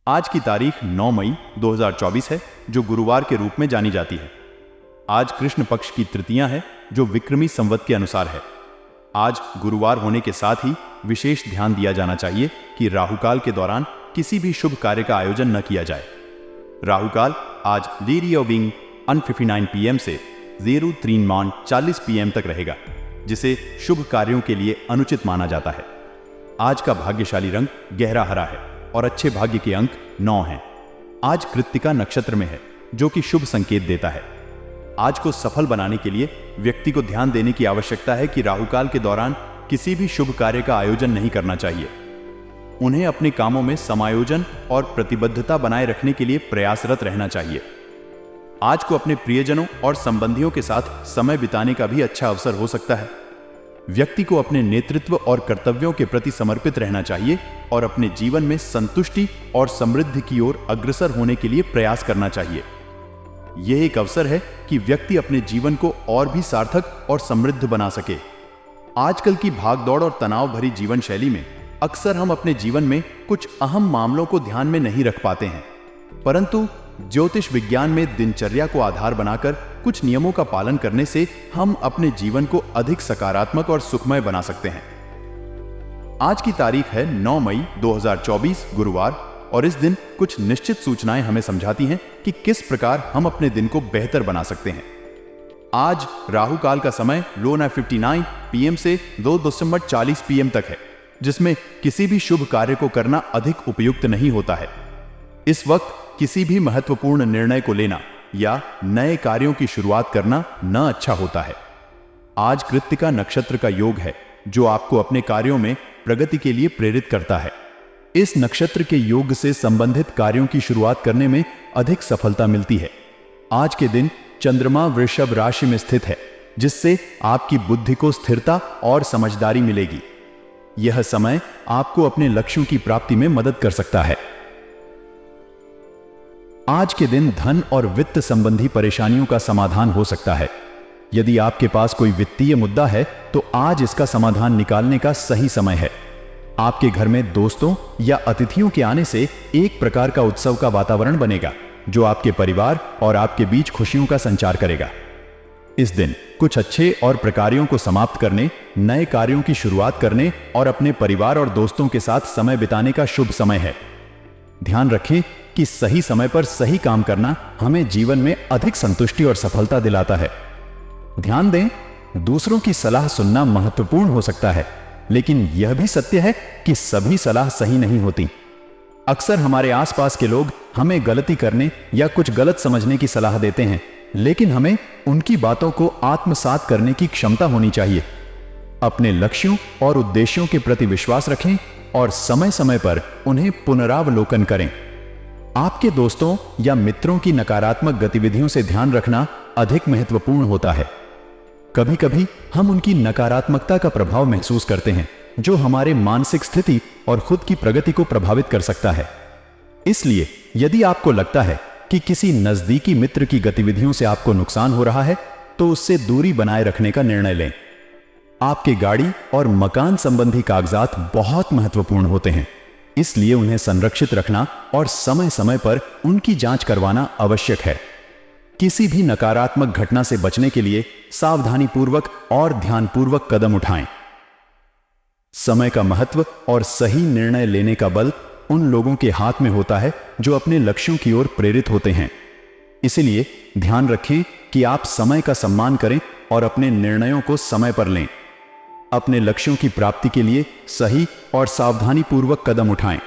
आज की तारीख 9 मई 2024 है, जो गुरुवार के रूप में जानी जाती है। आज कृष्ण पक्ष की तृतीया है, जो विक्रमी संवत के अनुसार है। आज गुरुवार होने के साथ ही विशेष ध्यान दिया जाना चाहिए कि राहुकाल के दौरान किसी भी शुभ कार्य का आयोजन न किया जाए। राहुकाल आज लेरी विंग 1:59 PM से 03 40 PM तक रहेगा, जिसे शुभ कार्यों के लिए अनुचित माना जाता है। आज का भाग्यशाली रंग गहरा हरा है और अच्छे भाग्य के अंक 9 हैं। आज कृत्तिका नक्षत्र में है, जो कि शुभ संकेत देता है। आज को सफल बनाने के लिए व्यक्ति को ध्यान देने की आवश्यकता है कि राहुकाल के दौरान किसी भी शुभ कार्य का आयोजन नहीं करना चाहिए। उन्हें अपने कामों में समायोजन और प्रतिबद्धता बनाए रखने के लिए प्रयासरत रहना चाहिए। आज को अपने प्रियजनों और संबंधियों के साथ समय बिताने का भी अच्छा अवसर हो सकता है। व्यक्ति को अपने नेतृत्व और कर्तव्यों के प्रति समर्पित रहना चाहिए और अपने जीवन में संतुष्टि और समृद्धि की ओर अग्रसर होने के लिए प्रयास करना चाहिए। यह एक अवसर है कि व्यक्ति अपने जीवन को और भी सार्थक और समृद्ध बना सके। आजकल की भागदौड़ और तनाव भरी जीवन शैली में अक्सर हम अपने जीवन में कुछ अहम मामलों को ध्यान में नहीं रख पाते हैं, परंतु ज्योतिष विज्ञान में दिनचर्या को आधार बनाकर कुछ नियमों का पालन करने से हम अपने जीवन को अधिक सकारात्मक और सुखमय बना सकते हैं। आज की तारीख है 9 मई 2024 गुरुवार, और इस दिन कुछ निश्चित सूचनाएं हमें समझाती हैं कि किस प्रकार हम अपने दिन को बेहतर बना सकते हैं। आज राहु काल का समय 9:59 PM से 2:40 PM तक है, जिसमें किसी भी शुभ कार्य को करना अधिक उपयुक्त नहीं होता है। इस वक्त किसी भी महत्वपूर्ण निर्णय को लेना या नए कार्यों की शुरुआत करना न अच्छा होता है। आज कृत्तिका नक्षत्र का योग है, जो आपको अपने कार्यों में प्रगति के लिए प्रेरित करता है। इस नक्षत्र के योग से संबंधित कार्यों की शुरुआत करने में अधिक सफलता मिलती है। आज के दिन चंद्रमा वृषभ राशि में स्थित है, जिससे आपकी बुद्धि को स्थिरता और समझदारी मिलेगी। यह समय आपको अपने लक्ष्यों की प्राप्ति में मदद कर सकता है। आज के दिन धन और वित्त संबंधी परेशानियों का समाधान हो सकता है। यदि आपके पास कोई वित्तीय मुद्दा है, तो आज इसका समाधान निकालने का सही समय है। आपके घर में दोस्तों या अतिथियों के आने से एक प्रकार का उत्सव का वातावरण बनेगा, जो आपके परिवार और आपके बीच खुशियों का संचार करेगा। इस दिन कुछ अच्छे और प्रकार्यों को समाप्त करने, नए कार्यों की शुरुआत करने और अपने परिवार और दोस्तों के साथ समय बिताने का शुभ समय है। ध्यान रखें कि सही समय पर सही काम करना हमें जीवन में अधिक संतुष्टि और सफलता दिलाता है। ध्यान दें, दूसरों की सलाह सुनना महत्वपूर्ण हो सकता है, लेकिन यह भी सत्य है कि सभी सलाह सही नहीं होती। अक्सर हमारे आसपास के लोग हमें गलती करने या कुछ गलत समझने की सलाह देते हैं, लेकिन हमें उनकी बातों को आत्मसात करने की क्षमता होनी चाहिए। अपने लक्ष्यों और उद्देश्यों के प्रति विश्वास रखें और समय समय पर उन्हें पुनरावलोकन करें। आपके दोस्तों या मित्रों की नकारात्मक गतिविधियों से ध्यान रखना अधिक महत्वपूर्ण होता है। कभी कभी हम उनकी नकारात्मकता का प्रभाव महसूस करते हैं, जो हमारे मानसिक स्थिति और खुद की प्रगति को प्रभावित कर सकता है। इसलिए यदि आपको लगता है कि किसी नजदीकी मित्र की गतिविधियों से आपको नुकसान हो रहा है, तो उससे दूरी बनाए रखने का निर्णय लें। आपके गाड़ी और मकान संबंधी कागजात बहुत महत्वपूर्ण होते हैं, इसलिए उन्हें संरक्षित रखना और समय समय पर उनकी जांच करवाना आवश्यक है। किसी भी नकारात्मक घटना से बचने के लिए सावधानीपूर्वक और ध्यानपूर्वक कदम उठाएं। समय का महत्व और सही निर्णय लेने का बल उन लोगों के हाथ में होता है जो अपने लक्ष्यों की ओर प्रेरित होते हैं। इसलिए ध्यान रखें कि आप समय का सम्मान करें और अपने निर्णयों को समय पर लें। अपने लक्ष्यों की प्राप्ति के लिए सही और सावधानीपूर्वक कदम उठाएं।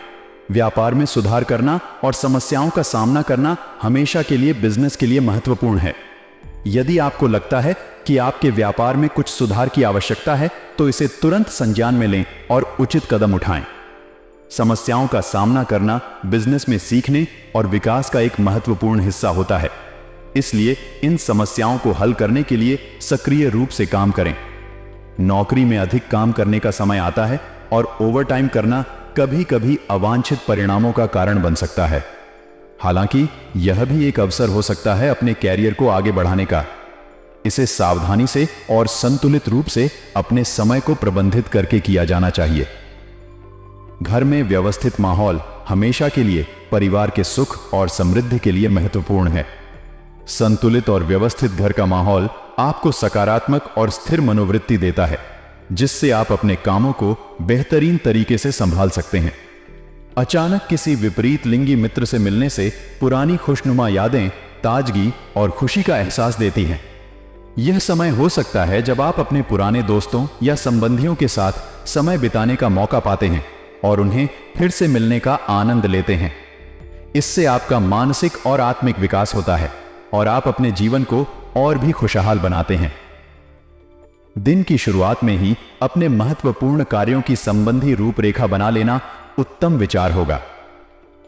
व्यापार में सुधार करना और समस्याओं का सामना करना हमेशा के लिए बिजनेस के लिए महत्वपूर्ण है। यदि आपको लगता है कि आपके व्यापार में कुछ सुधार की आवश्यकता है, तो इसे तुरंत संज्ञान में लें और उचित कदम उठाएं। समस्याओं का सामना करना बिजनेस में सीखने और विकास का एक महत्वपूर्ण हिस्सा होता है। इसलिए इन समस्याओं को हल करने के लिए सक्रिय रूप से काम करें। नौकरी में अधिक काम करने का समय आता है और ओवरटाइम करना कभी कभी अवांछित परिणामों का कारण बन सकता है। हालांकि यह भी एक अवसर हो सकता है अपने कैरियर को आगे बढ़ाने का। इसे सावधानी से और संतुलित रूप से अपने समय को प्रबंधित करके किया जाना चाहिए। घर में व्यवस्थित माहौल हमेशा के लिए परिवार के सुख और समृद्धि के लिए महत्वपूर्ण है। संतुलित और व्यवस्थित घर का माहौल आपको सकारात्मक और स्थिर मनोवृत्ति देता है, जिससे आप अपने कामों को बेहतरीन तरीके से संभाल सकते हैं। अचानक किसी विपरीत लिंगी मित्र से मिलने से पुरानी खुशनुमा यादें ताजगी और खुशी का एहसास देती हैं। यह समय हो सकता है जब आप अपने पुराने दोस्तों या संबंधियों के साथ समय बिताने का मौका पाते हैं और उन्हें फिर से मिलने का आनंद लेते हैं। इससे आपका मानसिक और आत्मिक विकास होता है और आप अपने जीवन को और भी खुशहाल बनाते हैं। दिन की शुरुआत में ही अपने महत्वपूर्ण कार्यों की संबंधी रूपरेखा बना लेना उत्तम विचार होगा।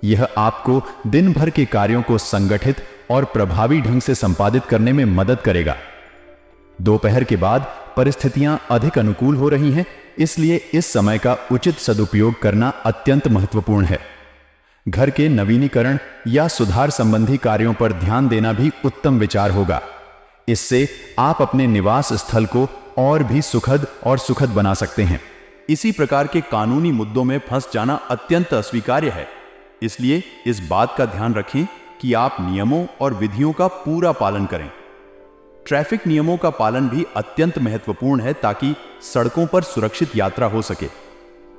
यह आपको दिन भर के कार्यों को संगठित और प्रभावी ढंग से संपादित करने में मदद करेगा। दोपहर के बाद परिस्थितियां अधिक अनुकूल हो रही हैं, इसलिए इस समय का उचित सदुपयोग करना अत्यंत महत्वपूर्ण है। घर के नवीनीकरण या सुधार संबंधी कार्यों पर ध्यान देना भी उत्तम विचार होगा। इससे आप अपने निवास स्थल को और भी सुखद बना सकते हैं। इसी प्रकार के कानूनी मुद्दों में फंस जाना अत्यंत अस्वीकार्य है, इसलिए इस बात का ध्यान रखें कि आप नियमों और विधियों का पूरा पालन करें। ट्रैफिक नियमों का पालन भी अत्यंत महत्वपूर्ण है ताकि सड़कों पर सुरक्षित यात्रा हो सके।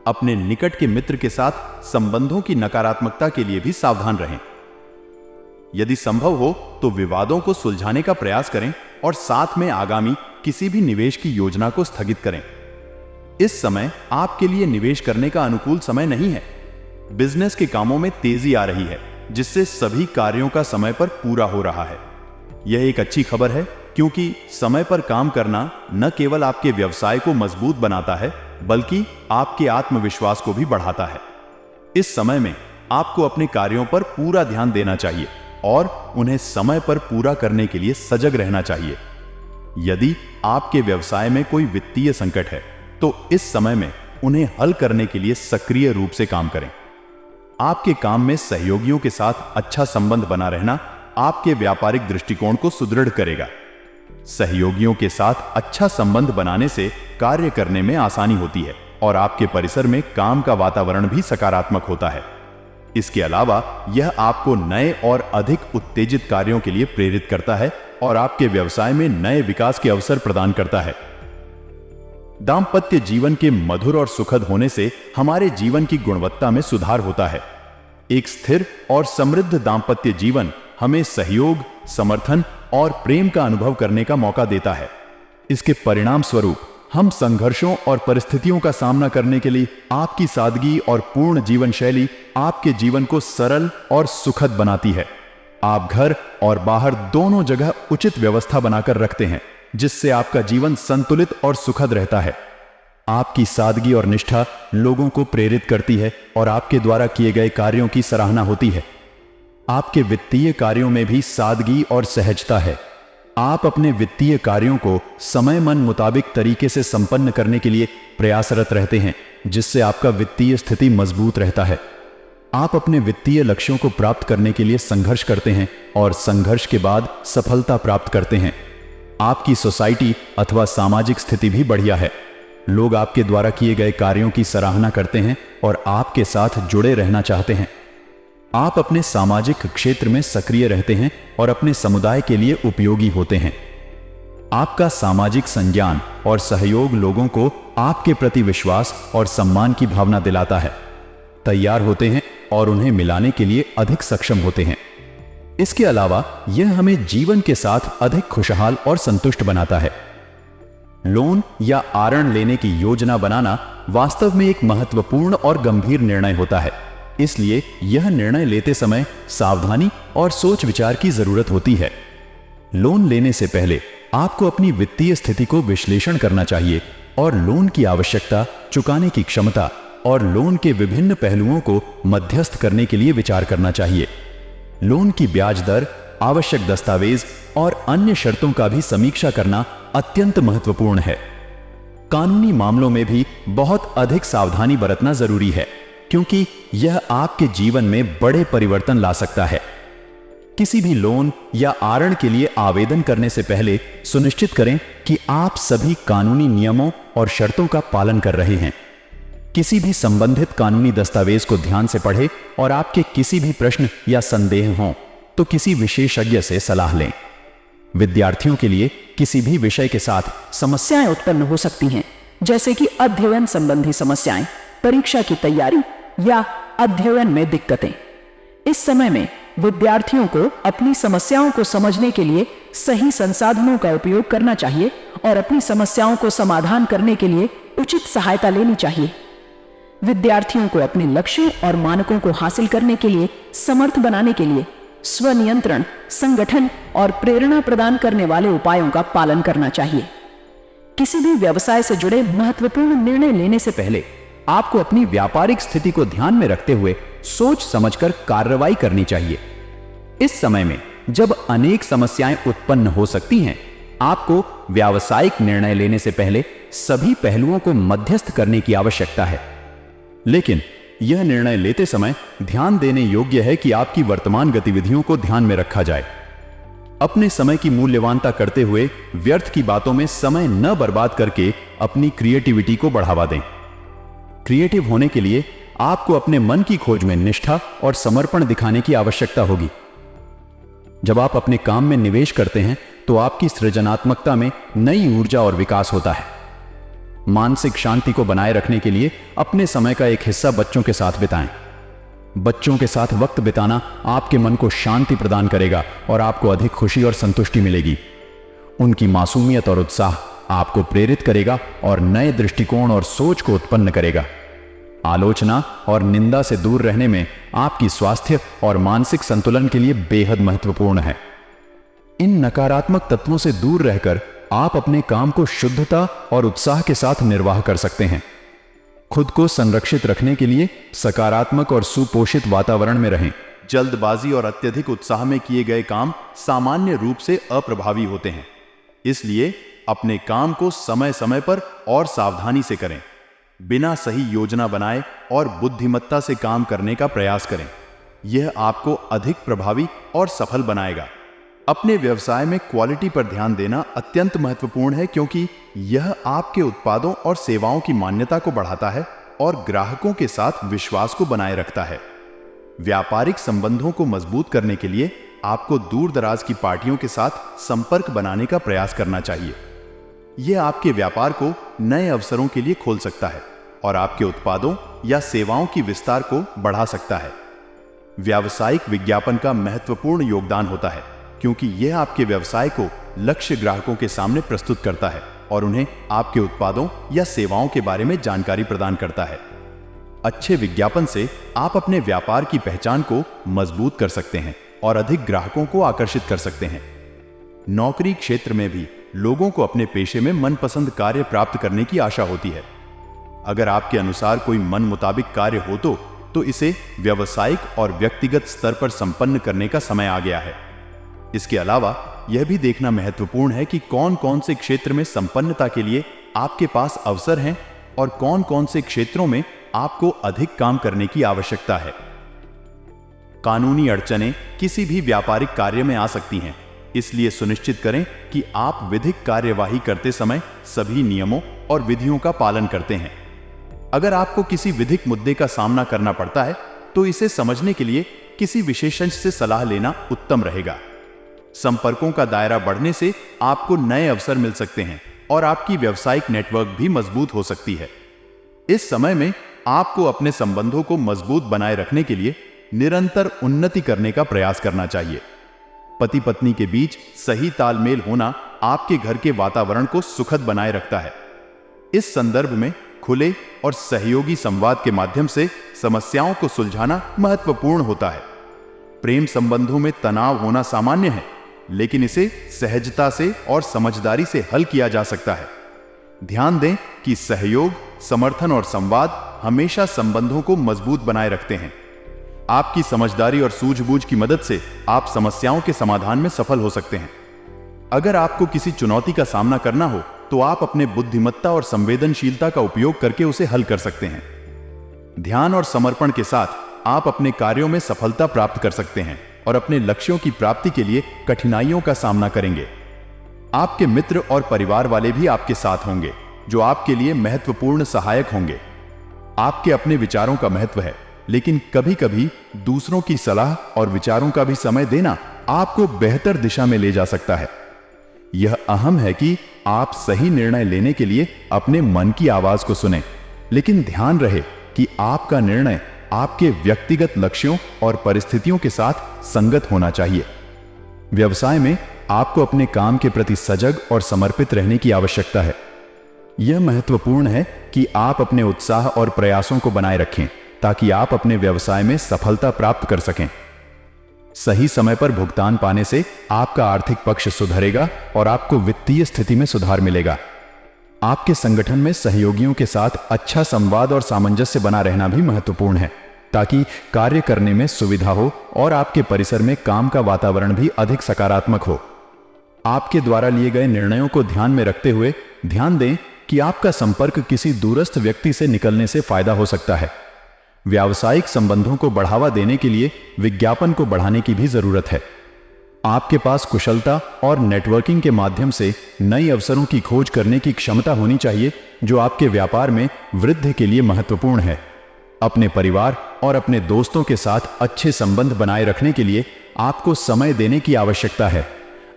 अपने निकट के मित्र के साथ संबंधों की नकारात्मकता के लिए भी सावधान रहें। यदि संभव हो तो विवादों को सुलझाने का प्रयास करें और साथ में आगामी किसी भी निवेश की योजना को स्थगित करें। इस समय आपके लिए निवेश करने का अनुकूल समय नहीं है। बिजनेस के कामों में तेजी आ रही है, जिससे सभी कार्यों का समय पर पूरा हो रहा है। यह एक अच्छी खबर है, क्योंकि समय पर काम करना न केवल आपके व्यवसाय को मजबूत बनाता है, बल्कि आपके आत्मविश्वास को भी बढ़ाता है। इस समय में आपको अपने कार्यों पर पूरा ध्यान देना चाहिए और उन्हें समय पर पूरा करने के लिए सजग रहना चाहिए। यदि आपके व्यवसाय में कोई वित्तीय संकट है, तो इस समय में उन्हें हल करने के लिए सक्रिय रूप से काम करें। आपके काम में सहयोगियों के साथ अच्छा संबंध बना रहना आपके व्यापारिक दृष्टिकोण को सुदृढ़ करेगा। सहयोगियों के साथ अच्छा संबंध बनाने से कार्य करने में आसानी होती है और आपके परिसर में काम का वातावरण भी सकारात्मक होता है। इसके अलावा यह आपको नए और अधिक उत्तेजित कार्यों के लिए प्रेरित करता है और आपके व्यवसाय में नए विकास के अवसर प्रदान करता है। दांपत्य जीवन के मधुर और सुखद होने से हमारे जीवन की गुणवत्ता में सुधार होता है। एक स्थिर और समृद्ध दांपत्य जीवन हमें सहयोग, समर्थन और प्रेम का अनुभव करने का मौका देता है। इसके परिणाम स्वरूप हम संघर्षों और परिस्थितियों का सामना करने के लिए आपकी सादगी और पूर्ण जीवन शैली आपके जीवन को सरल और सुखद बनाती है। आप घर और बाहर दोनों जगह उचित व्यवस्था बनाकर रखते हैं, जिससे आपका जीवन संतुलित और सुखद रहता है। आपकी सादगी और निष्ठा लोगों को प्रेरित करती है और आपके द्वारा किए गए कार्यों की सराहना होती है। आपके वित्तीय कार्यों में भी सादगी और सहजता है। आप अपने वित्तीय कार्यों को समय मन मुताबिक तरीके से संपन्न करने के लिए प्रयासरत रहते हैं, जिससे आपका वित्तीय स्थिति मजबूत रहता है। आप अपने वित्तीय लक्ष्यों को प्राप्त करने के लिए संघर्ष करते हैं और संघर्ष के बाद सफलता प्राप्त करते हैं। आपकी सोसाइटी अथवा सामाजिक स्थिति भी बढ़िया है। लोग आपके द्वारा किए गए कार्यों की सराहना करते हैं और आपके साथ जुड़े रहना चाहते हैं। आप अपने सामाजिक क्षेत्र में सक्रिय रहते हैं और अपने समुदाय के लिए उपयोगी होते हैं। आपका सामाजिक संज्ञान और सहयोग लोगों को आपके प्रति विश्वास और सम्मान की भावना दिलाता है, तैयार होते हैं और उन्हें मिलाने के लिए अधिक सक्षम होते हैं। इसके अलावा यह हमें जीवन के साथ अधिक खुशहाल और संतुष्ट बनाता है। लोन या आरण लेने की योजना बनाना वास्तव में एक महत्वपूर्ण और गंभीर निर्णय होता है, इसलिए यह निर्णय लेते समय सावधानी और सोच विचार की जरूरत होती है। लोन लेने से पहले आपको अपनी वित्तीय स्थिति को विश्लेषण करना चाहिए और लोन की आवश्यकता, चुकाने की क्षमता और लोन के विभिन्न पहलुओं को मध्यस्थ करने के लिए विचार करना चाहिए। लोन की ब्याज दर, आवश्यक दस्तावेज और अन्य शर्तों का भी समीक्षा करना अत्यंत महत्वपूर्ण है। कानूनी मामलों में भी बहुत अधिक सावधानी बरतना जरूरी है, क्योंकि यह आपके जीवन में बड़े परिवर्तन ला सकता है। किसी भी लोन या आरण के लिए आवेदन करने से पहले सुनिश्चित करें कि आप सभी कानूनी नियमों और शर्तों का पालन कर रहे हैं। किसी भी संबंधित कानूनी दस्तावेज को ध्यान से पढ़ें और आपके किसी भी प्रश्न या संदेह हों तो किसी विशेषज्ञ से सलाह लें। विद्यार्थियों के लिए किसी भी विषय के साथ समस्याएं उत्पन्न हो सकती हैं, जैसे कि अध्ययन संबंधी समस्याएं, परीक्षा की तैयारी या अध्ययन में दिक्कतें। इस समय में विद्यार्थियों को अपनी समस्याओं को समझने के लिए सही संसाधनों का उपयोग करना चाहिए और अपनी समस्याओं को समाधान करने के लिए उचित सहायता लेनी चाहिए। विद्यार्थियों को अपने लक्ष्यों और मानकों को हासिल करने के लिए समर्थ बनाने के लिए स्वनियंत्रण, संगठन और प्रेरणा प्रदान करने वाले उपायों का पालन करना चाहिए। किसी भी व्यवसाय से जुड़े महत्वपूर्ण निर्णय लेने से पहले आपको अपनी व्यापारिक स्थिति को ध्यान में रखते हुए सोच समझकर कार्रवाई करनी चाहिए। इस समय में जब अनेक समस्याएं उत्पन्न हो सकती हैं, आपको व्यावसायिक निर्णय लेने से पहले सभी पहलुओं को मध्यस्थ करने की आवश्यकता है। लेकिन यह निर्णय लेते समय ध्यान देने योग्य है कि आपकी वर्तमान गतिविधियों को ध्यान में रखा जाए। अपने समय की मूल्यवानता करते हुए व्यर्थ की बातों में समय न बर्बाद करके अपनी क्रिएटिविटी को बढ़ावा दें। क्रिएटिव होने के लिए आपको अपने मन की खोज में निष्ठा और समर्पण दिखाने की आवश्यकता होगी। जब आप अपने काम में निवेश करते हैं तो आपकी सृजनात्मकता में नई ऊर्जा और विकास होता है। मानसिक शांति को बनाए रखने के लिए अपने समय का एक हिस्सा बच्चों के साथ बिताएं। बच्चों के साथ वक्त बिताना आपके मन को शांति प्रदान करेगा और आपको अधिक खुशी और संतुष्टि मिलेगी। उनकी मासूमियत और उत्साह आपको प्रेरित करेगा और नए दृष्टिकोण और सोच को उत्पन्न करेगा। आलोचना और निंदा से दूर रहने में आपकी स्वास्थ्य और मानसिक संतुलन के लिए बेहद महत्वपूर्ण है। इन नकारात्मक तत्वों से दूर रहकर आप अपने काम को शुद्धता और उत्साह के साथ निर्वाह कर सकते हैं। खुद को संरक्षित रखने के लिए सकारात्मक और सुपोषित वातावरण में रहें। जल्दबाजी और अत्यधिक उत्साह में किए गए काम सामान्य रूप से अप्रभावी होते हैं, इसलिए अपने काम को समय समय पर और सावधानी से करें। बिना सही योजना बनाए और बुद्धिमत्ता से काम करने का प्रयास करें। यह आपको अधिक प्रभावी और सफल बनाएगा। अपने व्यवसाय में क्वालिटी पर ध्यान देना अत्यंत महत्वपूर्ण है, क्योंकि यह आपके उत्पादों और सेवाओं की मान्यता को बढ़ाता है और ग्राहकों के साथ विश्वास को बनाए रखता है। व्यापारिक संबंधों को मजबूत करने के लिए आपको दूर दराज की पार्टियों के साथ संपर्क बनाने का प्रयास करना चाहिए। यह आपके व्यापार को नए अवसरों के लिए खोल सकता है और आपके उत्पादों या सेवाओं की विस्तार को बढ़ा सकता है। व्यावसायिक विज्ञापन का महत्वपूर्ण योगदान होता है, क्योंकि यह आपके व्यवसाय को लक्ष्य ग्राहकों के सामने प्रस्तुत करता है और उन्हें आपके उत्पादों या सेवाओं के बारे में जानकारी प्रदान करता है। अच्छे विज्ञापन से आप अपने व्यापार की पहचान को मजबूत कर सकते हैं और अधिक ग्राहकों को आकर्षित कर सकते हैं। नौकरी क्षेत्र में भी लोगों को अपने पेशे में मनपसंद कार्य प्राप्त करने की आशा होती है। अगर आपके अनुसार कोई मन मुताबिक कार्य हो तो इसे व्यावसायिक और व्यक्तिगत स्तर पर संपन्न करने का समय आ गया है। इसके अलावा यह भी देखना महत्वपूर्ण है कि कौन कौन से क्षेत्र में संपन्नता के लिए आपके पास अवसर हैं और कौन कौन से क्षेत्रों में आपको अधिक काम करने की आवश्यकता है। कानूनी अड़चनें किसी भी व्यापारिक कार्य में आ सकती हैं, इसलिए सुनिश्चित करें कि आप विधिक कार्यवाही करते समय सभी नियमों और विधियों का पालन करते हैं। अगर आपको किसी विधिक मुद्दे का सामना करना पड़ता है तो इसे समझने के लिए किसी विशेषज्ञ से सलाह लेना उत्तम रहेगा। संपर्कों का दायरा बढ़ने से आपको नए अवसर मिल सकते हैं और आपकी व्यावसायिक नेटवर्क भी मजबूत हो सकती है। इस समय में आपको अपने संबंधों को मजबूत बनाए रखने के लिए निरंतर उन्नति करने का प्रयास करना चाहिए। पति पत्नी के बीच सही तालमेल होना आपके घर के वातावरण को सुखद बनाए रखता है। इस संदर्भ में खुले और सहयोगी संवाद के माध्यम से समस्याओं को सुलझाना महत्वपूर्ण होता है। प्रेम संबंधों में तनाव होना सामान्य है, लेकिन इसे सहजता से और समझदारी से हल किया जा सकता है। ध्यान दें कि सहयोग, समर्थन और संवाद हमेशा संबंधों को मजबूत बनाए रखते हैं। आपकी समझदारी और सूझबूझ की मदद से आप समस्याओं के समाधान में सफल हो सकते हैं। अगर आपको किसी चुनौती का सामना करना हो तो आप अपने बुद्धिमत्ता और संवेदनशीलता का उपयोग करके उसे हल कर सकते हैं। ध्यान और समर्पण के साथ आप अपने कार्यों में सफलता प्राप्त कर सकते हैं और अपने लक्ष्यों की प्राप्ति के लिए कठिनाइयों का सामना करेंगे। आपके मित्र और परिवार वाले भी आपके साथ होंगे, जो आपके लिए महत्वपूर्ण सहायक होंगे। आपके अपने विचारों का महत्व है, लेकिन कभी कभी दूसरों की सलाह और विचारों का भी समय देना आपको बेहतर दिशा में ले जा सकता है। यह अहम है कि आप सही निर्णय लेने के लिए अपने मन की आवाज को सुनें, लेकिन ध्यान रहे कि आपका निर्णय आपके व्यक्तिगत लक्ष्यों और परिस्थितियों के साथ संगत होना चाहिए। व्यवसाय में आपको अपने काम के प्रति सजग और समर्पित रहने की आवश्यकता है। यह महत्वपूर्ण है कि आप अपने उत्साह और प्रयासों को बनाए रखें ताकि आप अपने व्यवसाय में सफलता प्राप्त कर सकें। सही समय पर भुगतान पाने से आपका आर्थिक पक्ष सुधरेगा और आपको वित्तीय स्थिति में सुधार मिलेगा। आपके संगठन में सहयोगियों के साथ अच्छा संवाद और सामंजस्य बना रहना भी महत्वपूर्ण है ताकि कार्य करने में सुविधा हो और आपके परिसर में काम का वातावरण भी अधिक सकारात्मक हो। आपके द्वारा लिए गए निर्णयों को ध्यान में रखते हुए ध्यान दें कि आपका संपर्क किसी दूरस्थ व्यक्ति से निकलने से फायदा हो सकता है। व्यावसायिक संबंधों को बढ़ावा देने के लिए विज्ञापन को बढ़ाने की भी जरूरत है। आपके पास कुशलता और नेटवर्किंग के माध्यम से नए अवसरों की खोज करने की क्षमता होनी चाहिए जो आपके व्यापार में वृद्धि के लिए महत्वपूर्ण है। अपने परिवार और अपने दोस्तों के साथ अच्छे संबंध बनाए रखने के लिए आपको समय देने की आवश्यकता है।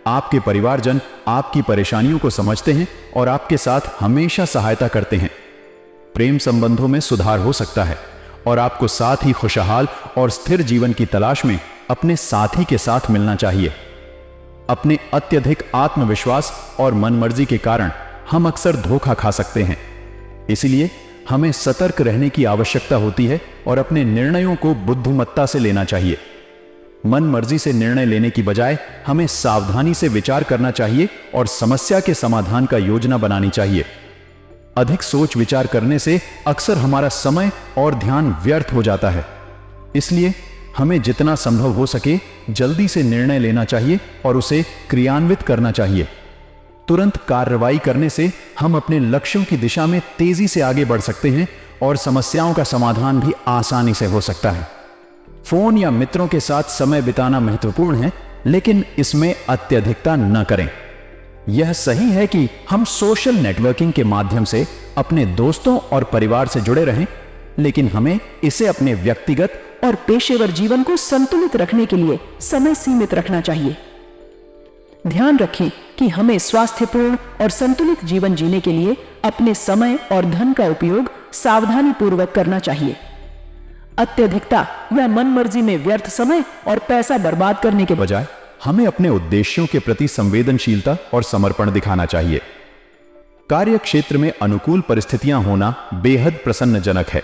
आपके परिवारजन आपकी परेशानियों को समझते हैं और आपके साथ हमेशा सहायता करते हैं। प्रेम संबंधों में सुधार हो सकता है और आपको साथ ही खुशहाल और स्थिर जीवन की तलाश में अपने साथी के साथ मिलना चाहिए। अपने अत्यधिक आत्मविश्वास और मनमर्जी के कारण हम अक्सर धोखा खा सकते हैं। इसलिए हमें सतर्क रहने की आवश्यकता होती है और अपने निर्णयों को बुद्धिमत्ता से लेना चाहिए। मन मर्जी से निर्णय लेने की बजाय हमें सावधानी से विचार करना चाहिए और समस्या के समाधान का योजना बनानी चाहिए। अधिक सोच विचार करने से अक्सर हमारा समय और ध्यान व्यर्थ हो जाता है। इसलिए हमें जितना संभव हो सके जल्दी से निर्णय लेना चाहिए और उसे क्रियान्वित करना चाहिए। तुरंत कार्रवाई करने से हम अपने लक्ष्यों की दिशा में तेजी से आगे बढ़ सकते हैं और समस्याओं का समाधान भी आसानी से हो सकता है। फोन या मित्रों के साथ समय बिताना महत्वपूर्ण है, लेकिन इसमें अत्यधिकता न करें। यह सही है कि हम सोशल नेटवर्किंग के माध्यम से अपने दोस्तों और परिवार से जुड़े रहें, लेकिन हमें इसे अपने व्यक्तिगत और पेशेवर जीवन को संतुलित रखने के लिए समय सीमित रखना चाहिए। ध्यान रखें कि हमें स्वास्थ्यपूर्ण और संतुलित जीवन जीने के लिए अपने समय और धन का उपयोग सावधानी पूर्वक करना चाहिए। अत्यधिकता या मनमर्जी में व्यर्थ समय और पैसा बर्बाद करने के बजाय हमें अपने उद्देश्यों के प्रति संवेदनशीलता और समर्पण दिखाना चाहिए। कार्य क्षेत्र में अनुकूल परिस्थितियां होना बेहद प्रसन्नजनक है।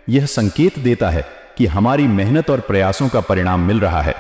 यह संकेत देता है कि हमारी मेहनत और प्रयासों का परिणाम मिल रहा है।